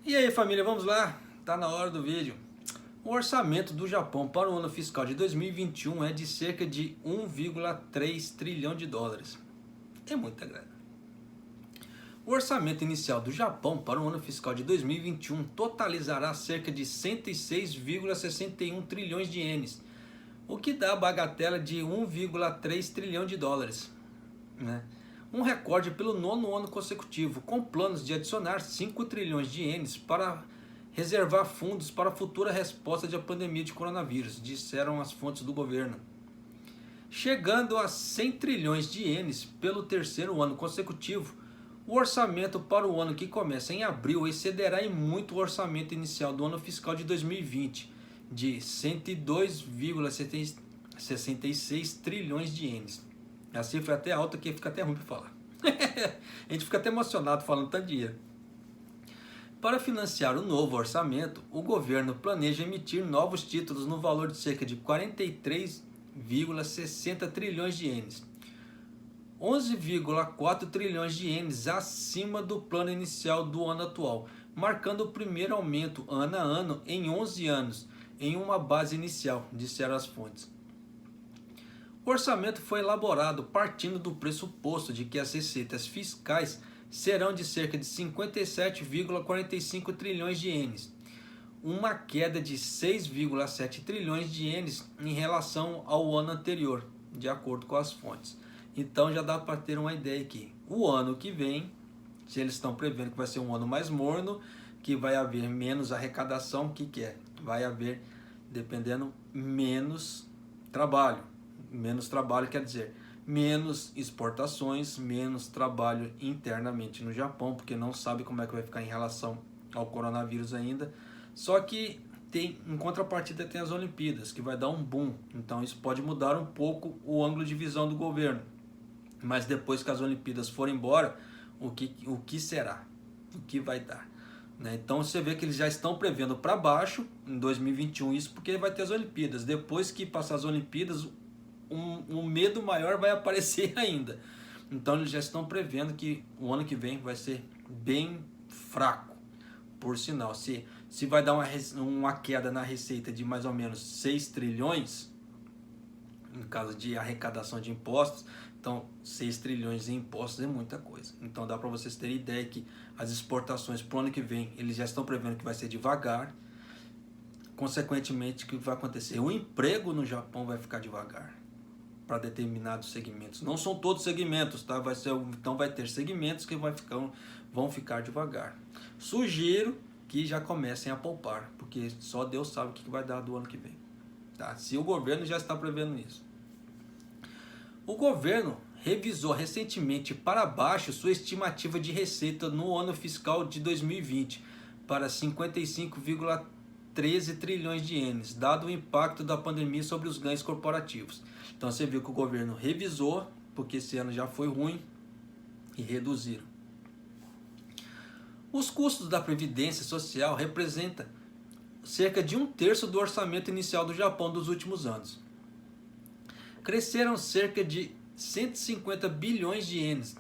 E aí, família, vamos lá? Tá na hora do vídeo. O orçamento do Japão para o ano fiscal de 2021 é de cerca de 1,3 trilhão de dólares. É muita grana. O orçamento inicial do Japão para o ano fiscal de 2021 totalizará cerca de 106,61 trilhões de ienes, o que dá a bagatela de 1,3 trilhão de dólares, né? Um recorde pelo nono ano consecutivo, com planos de adicionar 5 trilhões de ienes para reservar fundos para a futura resposta à pandemia de coronavírus, disseram as fontes do governo. Chegando a 100 trilhões de ienes pelo terceiro ano consecutivo, o orçamento para o ano que começa em abril excederá em muito o orçamento inicial do ano fiscal de 2020, de 102,66 trilhões de ienes. A cifra é até alta que fica até ruim para falar. A gente fica até emocionado falando tanto dinheiro. Para financiar o novo orçamento, o governo planeja emitir novos títulos no valor de cerca de 43,60 trilhões de ienes, 11,4 trilhões de ienes acima do plano inicial do ano atual, marcando o primeiro aumento ano a ano em 11 anos, em uma base inicial, disseram as fontes. O orçamento foi elaborado partindo do pressuposto de que as receitas fiscais serão de cerca de 57,45 trilhões de ienes, uma queda de 6,7 trilhões de ienes em relação ao ano anterior, de acordo com as fontes. Então já dá para ter uma ideia aqui. O ano que vem, se eles estão prevendo que vai ser um ano mais morno, que vai haver menos arrecadação, o que é? Vai haver, dependendo, menos trabalho. Menos trabalho quer dizer menos exportações, menos trabalho internamente no Japão, porque não sabe como é que vai ficar em relação ao coronavírus ainda. Só que em contrapartida tem as Olimpíadas, que vai dar um boom. Então isso pode mudar um pouco o ângulo de visão do governo. Mas depois que as Olimpíadas forem embora, o que será? O que vai dar? Né? Então você vê que eles já estão prevendo para baixo em 2021 isso porque vai ter as Olimpíadas. Depois que passar as Olimpíadas, um medo maior vai aparecer ainda. Então eles já estão prevendo que o ano que vem vai ser bem fraco. Por sinal, se vai dar uma queda na receita de mais ou menos 6 trilhões, em caso de arrecadação de impostos, então 6 trilhões em impostos é muita coisa. Então dá para vocês terem ideia que as exportações para o ano que vem, eles já estão prevendo que vai ser devagar. Consequentemente, o que vai acontecer? O emprego no Japão vai ficar devagar para determinados segmentos. Não são todos segmentos, tá? Então vai ter segmentos que vão ficar devagar. Sugiro que já comecem a poupar, porque só Deus sabe o que vai dar do ano que vem. Tá? Se o governo já está prevendo isso. O governo revisou recentemente para baixo sua estimativa de receita no ano fiscal de 2020 para 55,13 trilhões de ienes, dado o impacto da pandemia sobre os ganhos corporativos. Então você viu que o governo revisou, porque esse ano já foi ruim, e reduziram. Os custos da Previdência Social representam cerca de 1/3 do orçamento inicial do Japão dos últimos anos. Cresceram cerca de 150 bilhões de ienes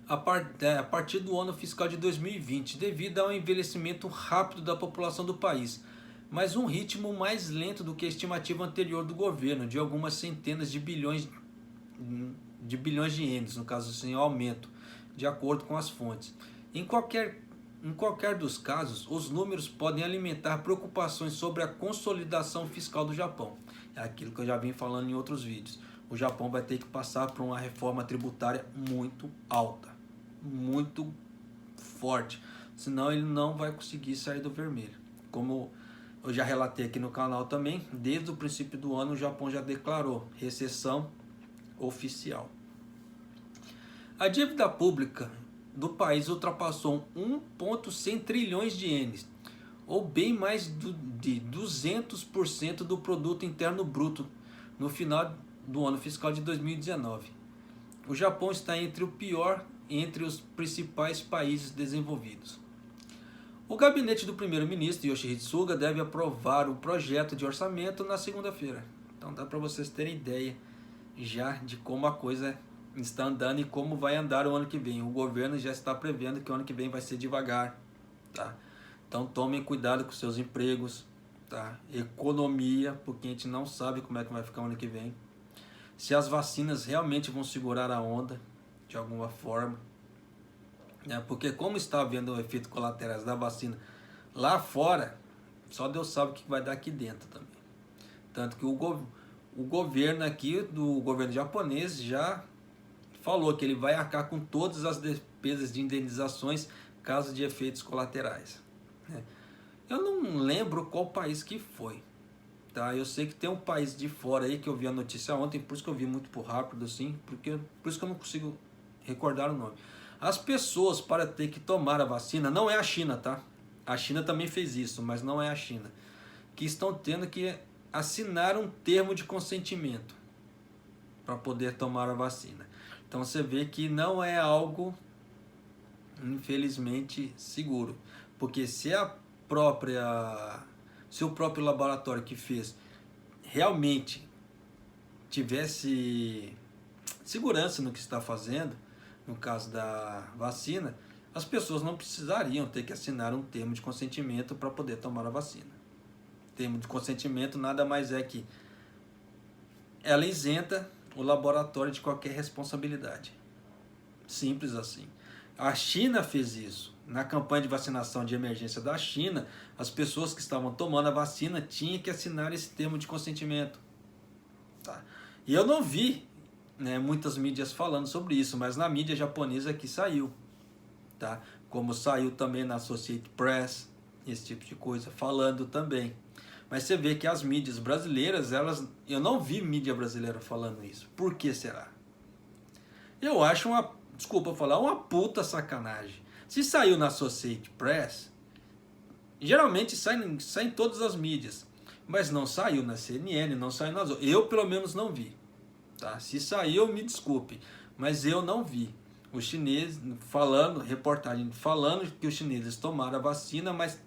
a partir do ano fiscal de 2020, devido ao envelhecimento rápido da população do país, mas um ritmo mais lento do que a estimativa anterior do governo, de algumas centenas de bilhões de ienes, no caso assim, aumento, de acordo com as fontes. Em qualquer dos casos, os números podem alimentar preocupações sobre a consolidação fiscal do Japão. É aquilo que eu já vim falando em outros vídeos. O Japão vai ter que passar por uma reforma tributária muito alta, muito forte, senão ele não vai conseguir sair do vermelho. Como eu já relatei aqui no canal também, desde o princípio do ano o Japão já declarou recessão oficial. A dívida pública do país ultrapassou 1,100 trilhões de ienes, ou bem mais de 200% do produto interno bruto no final do ano fiscal de 2019. O Japão está entre os principais países desenvolvidos. O gabinete do primeiro-ministro Yoshihide Suga deve aprovar o projeto de orçamento na segunda-feira. Então dá para vocês terem ideia já de como a coisa está andando e como vai andar o ano que vem. O governo já está prevendo que o ano que vem vai ser devagar. tá? Então tomem cuidado com seus empregos, tá? Economia, porque a gente não sabe como é que vai ficar o ano que vem. Se as vacinas realmente vão segurar a onda, de alguma forma, né? Porque como está havendo efeitos colaterais da vacina lá fora, só Deus sabe o que vai dar aqui dentro também. Tanto que o governo aqui, do governo japonês, já falou que ele vai arcar com todas as despesas de indenizações caso de efeitos colaterais, né? Eu não lembro qual país que foi, tá? Eu sei que tem um país de fora aí que eu vi a notícia ontem, por isso que eu vi muito por rápido assim, por isso que eu não consigo recordar o nome. As pessoas, para ter que tomar a vacina, não é a China, tá? A China também fez isso, mas não é a China, que estão tendo que assinar um termo de consentimento para poder tomar a vacina. Então você vê que não é algo, infelizmente, seguro, porque se o próprio laboratório que fez realmente tivesse segurança no que está fazendo, no caso da vacina, as pessoas não precisariam ter que assinar um termo de consentimento para poder tomar a vacina. Termo de consentimento nada mais é que ela isenta o laboratório de qualquer responsabilidade. Simples assim. A China fez isso. Na campanha de vacinação de emergência da China, as pessoas que estavam tomando a vacina tinham que assinar esse termo de consentimento. Tá? E eu não vi, né, muitas mídias falando sobre isso, mas na mídia japonesa que saiu. Tá? Como saiu também na Associated Press, esse tipo de coisa, falando também. Mas você vê que as mídias brasileiras, eu não vi mídia brasileira falando isso. Por que será? Eu acho desculpa falar, uma puta sacanagem. Se saiu na Associated Press, geralmente sai em todas as mídias, mas não saiu na CNN, não saiu nas outras. Eu pelo menos não vi. Tá? Se saiu, me desculpe, mas eu não vi. Os chineses falando, reportagem falando que os chineses tomaram a vacina, mas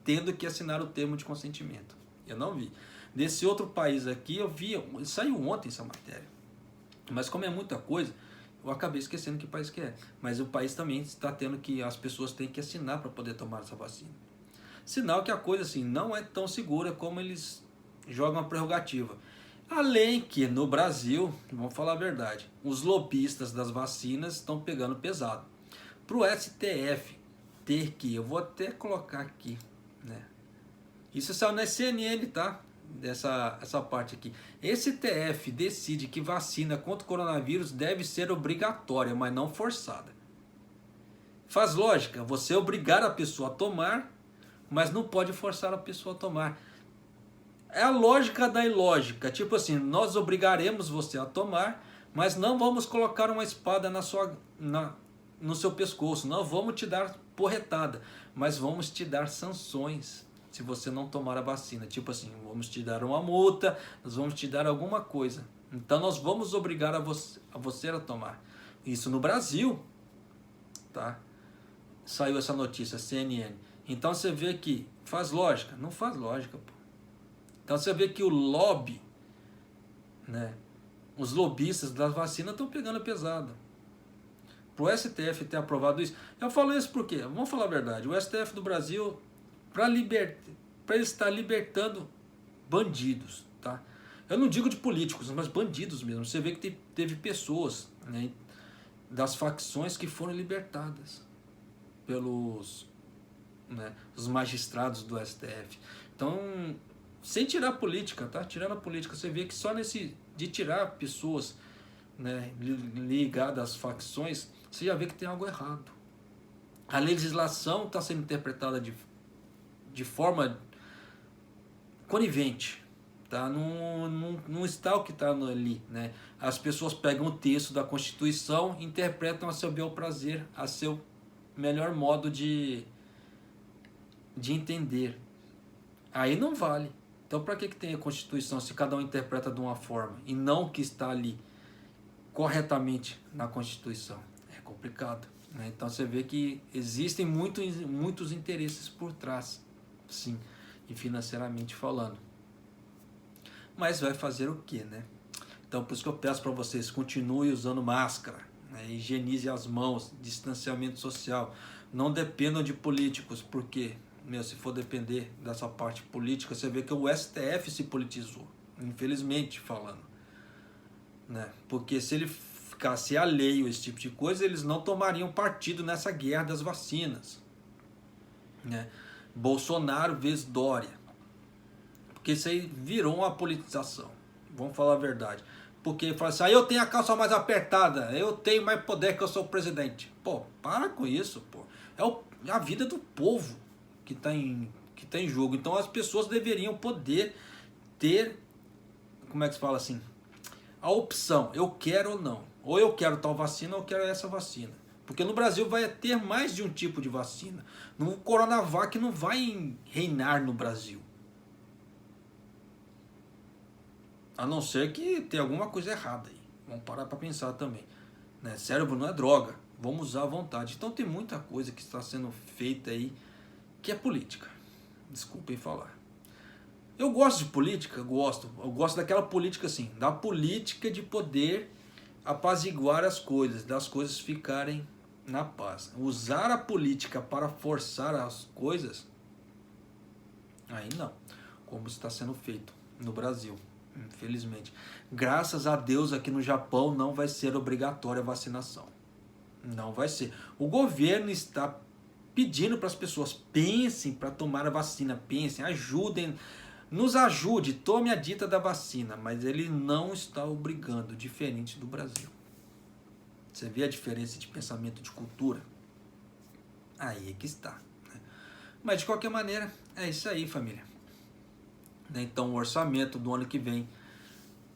tendo que assinar o termo de consentimento. Eu não vi. Desse outro país aqui, eu vi, saiu ontem essa matéria. Mas como é muita coisa, eu acabei esquecendo que país que é. Mas o país também está tendo que, as pessoas têm que assinar para poder tomar essa vacina. Sinal que a coisa assim não é tão segura como eles jogam a prerrogativa. Além que no Brasil, vamos falar a verdade, os lobistas das vacinas estão pegando pesado. Para o STF ter que, eu vou até colocar aqui, né? Isso saiu na CNN, tá? Essa parte aqui. Esse STF decide que vacina contra o coronavírus deve ser obrigatória, mas não forçada. Faz lógica, você obrigar a pessoa a tomar, mas não pode forçar a pessoa a tomar. É a lógica da ilógica. Tipo assim, nós obrigaremos você a tomar, mas não vamos colocar uma espada no seu pescoço. Não vamos te dar porretada, mas vamos te dar sanções se você não tomar a vacina. Tipo assim, vamos te dar uma multa, nós vamos te dar alguma coisa. Então nós vamos obrigar a você a tomar. Isso no Brasil, tá? Saiu essa notícia, CNN. Então você vê que faz lógica? Não faz lógica, pô. Então você vê que o lobby, né, os lobistas das vacinas estão pegando pesado. Para o STF ter aprovado isso, eu falo isso porque, vamos falar a verdade, o STF do Brasil, para ele estar libertando bandidos, tá? Eu não digo de políticos, mas bandidos mesmo. Você vê que teve pessoas, né, das facções que foram libertadas pelos, né, os magistrados do STF. Então, sem tirar a política, tá? Tirando a política, você vê que só de tirar pessoas, né, ligadas às facções, você já vê que tem algo errado. A legislação está sendo interpretada de forma conivente, tá? Não está o que está ali, né? As pessoas pegam o texto da Constituição, interpretam a seu bel prazer, a seu melhor modo de entender. Aí não vale. Então, para que tem a Constituição se cada um interpreta de uma forma e não o que está ali corretamente na Constituição? É complicado, né? Então, você vê que existem muitos interesses por trás, sim, e financeiramente falando. Mas vai fazer o quê, né? Então, por isso que eu peço para vocês, continue usando máscara, né? Higienize as mãos, distanciamento social. Não dependam de políticos, porque, se for depender dessa parte política, você vê que o STF se politizou, infelizmente falando, né? Porque se ele ficasse alheio a esse tipo de coisa, eles não tomariam partido nessa guerra das vacinas, né? Bolsonaro vezes Dória, porque isso aí virou uma politização, vamos falar a verdade. Porque fala assim, eu tenho a calça mais apertada, eu tenho mais poder que eu sou o presidente. Pô, para com isso, pô. É a vida do povo que está em jogo. Então as pessoas deveriam poder ter, como é que se fala assim, a opção, eu quero ou não. Ou eu quero tal vacina ou eu quero essa vacina. Porque no Brasil vai ter mais de um tipo de vacina. O Coronavac não vai reinar no Brasil. A não ser que tenha alguma coisa errada aí. Vamos parar para pensar também, né? Cérebro não é droga. Vamos usar à vontade. Então tem muita coisa que está sendo feita aí que é política. Desculpem falar. Eu gosto de política? Gosto. Eu gosto daquela política assim, da política de poder apaziguar as coisas, das coisas ficarem na paz. Usar a política para forçar as coisas, aí não. Como está sendo feito no Brasil. Infelizmente. Graças a Deus aqui no Japão não vai ser obrigatória a vacinação. Não vai ser. O governo está pedindo para as pessoas, pensem para tomar a vacina, pensem, ajudem, nos ajude, tome a dita da vacina, mas ele não está obrigando, diferente do Brasil. Você vê a diferença de pensamento, de cultura? Aí é que está, né? Mas de qualquer maneira, é isso aí, família. Então o orçamento do ano que vem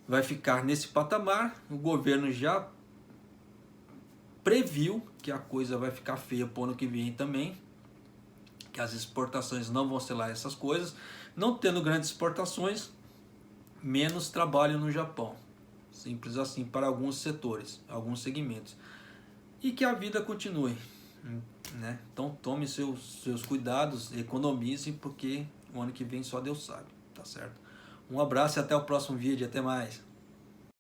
vai ficar nesse patamar. O governo já previu que a coisa vai ficar feia para o ano que vem também, que as exportações não vão ser lá essas coisas. Não tendo grandes exportações, menos trabalho no Japão. Simples assim para alguns setores, alguns segmentos. E que a vida continue, né? Então tome seus cuidados, economize, porque o ano que vem só Deus sabe. Tá certo? Um abraço e até o próximo vídeo. Até mais.